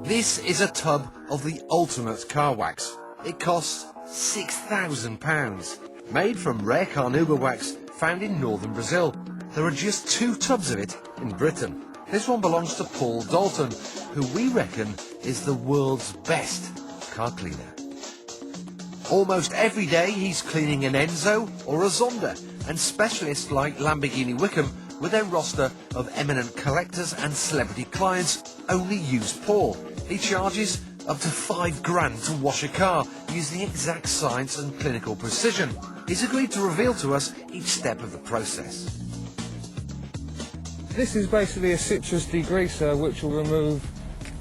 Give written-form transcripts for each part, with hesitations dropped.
This is a tub of the ultimate car wax. It costs £6,000. Made from rare carnauba wax found in northern Brazil. There are just 2 tubs of it in Britain. This one belongs to Paul Dalton, who we reckon is the world's best car cleaner. Almost every day he's cleaning an Enzo or a Zonda, and specialists like Lamborghini Wickham, with their roster of eminent collectors and celebrity clients, only use Paul. He charges up to £5,000 to wash a car using exact science and clinical precision. He's agreed to reveal to us each step of the process. This is basically a citrus degreaser which will remove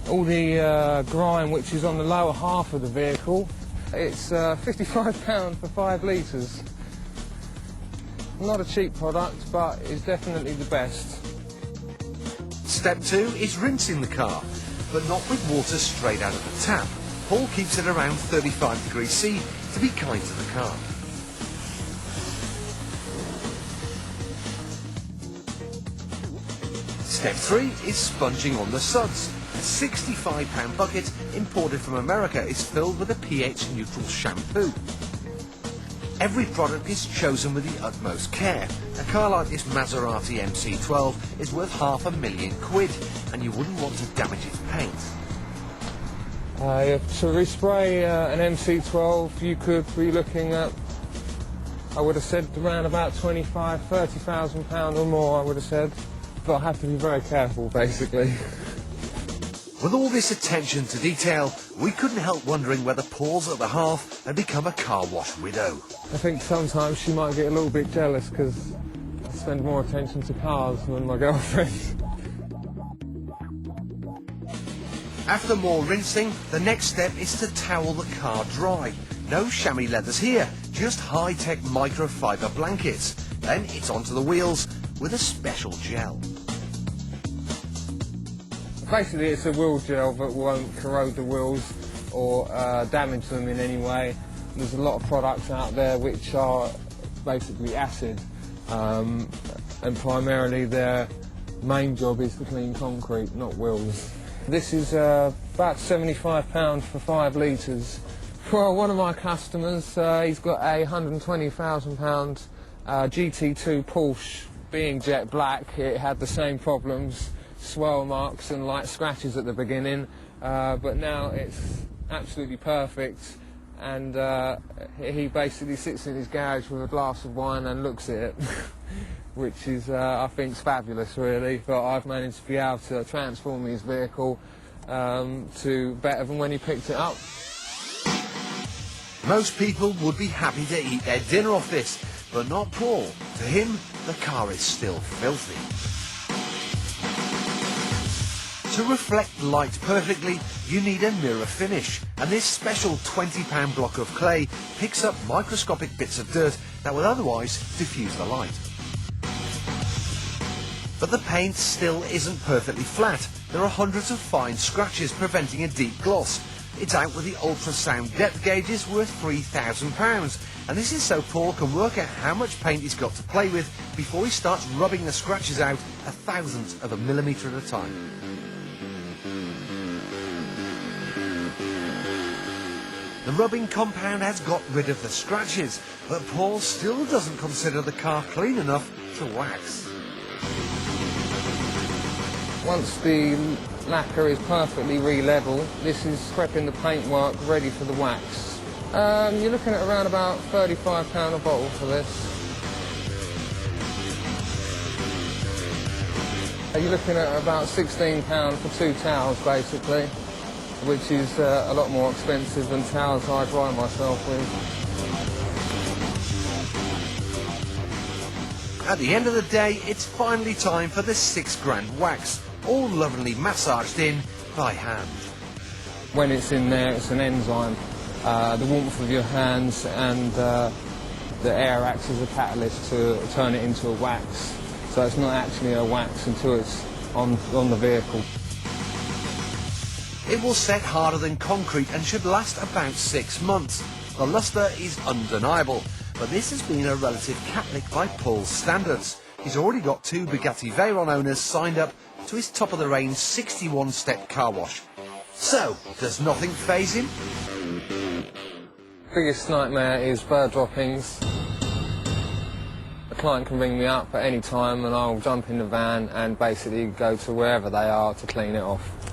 all the grime which is on the lower half of the vehicle. It's £55 for 5 litres. Not a cheap product, but it's definitely the best. Step 2 is rinsing the car, but not with water straight out of the tap. Paul keeps it around 35 degrees C to be kind to the car. Step 3 is sponging on the suds. A £65 bucket imported from America is filled with a pH-neutral shampoo. Every product is chosen with the utmost care. A car like this Maserati MC12 is worth £500,000, and you wouldn't want to damage its paint. To respray an MC12, you could be looking at, I would have said, around about £25,000–30,000 or more, I would have said. But I have to be very careful, basically. With all this attention to detail, we couldn't help wondering whether Paul's at the hearth had become a car wash widow. I think sometimes she might get a little bit jealous because I spend more attention to cars than my girlfriend. After more rinsing, the next step is to towel the car dry. No chamois leathers here, just high-tech microfiber blankets. Then it's onto the wheels with a special gel. Basically, it's a wheel gel that won't corrode the wheels or damage them in any way. There's a lot of products out there which are basically acid, and primarily their main job is to clean concrete, not wheels. This is about £75 for 5 litres. Well, one of my customers, he's got a £120,000 GT2 Porsche. Being jet black, it had the same problems. Swirl marks and light scratches at the beginning, but now it's absolutely perfect, and he basically sits in his garage with a glass of wine and looks at it, which is, I think, fabulous really. But I've managed to be able to transform his vehicle to better than when he picked it up. Most people would be happy to eat their dinner off this, but not Paul. To him, the car is still filthy. To reflect light perfectly, you need a mirror finish, and this special £20 block of clay picks up microscopic bits of dirt that would otherwise diffuse the light. But the paint still isn't perfectly flat. There are hundreds of fine scratches preventing a deep gloss. It's out with the ultrasound depth gauges worth £3,000, and this is so Paul can work out how much paint he's got to play with before he starts rubbing the scratches out 1/1000th of a millimetre at a time. The rubbing compound has got rid of the scratches, but Paul still doesn't consider the car clean enough to wax. Once the lacquer is perfectly re-level, this is prepping the paintwork ready for the wax. You're looking at around about £35 a bottle for this. You're looking at about £16 for 2 towels basically, which is a lot more expensive than towels I dry myself with. At the end of the day, it's finally time for the £6,000 wax, all lovingly massaged in by hand. When it's in there, it's an enzyme. The warmth of your hands and the air acts as a catalyst to turn it into a wax. So it's not actually a wax until it's on the vehicle. It will set harder than concrete and should last about 6 months. The lustre is undeniable, but this has been a relative catlick by Paul's standards. He's already got 2 Bugatti Veyron owners signed up to his top-of-the-range 61-step car wash. So, does nothing faze him? Biggest nightmare is bird droppings. The client can ring me up at any time and I'll jump in the van and basically go to wherever they are to clean it off.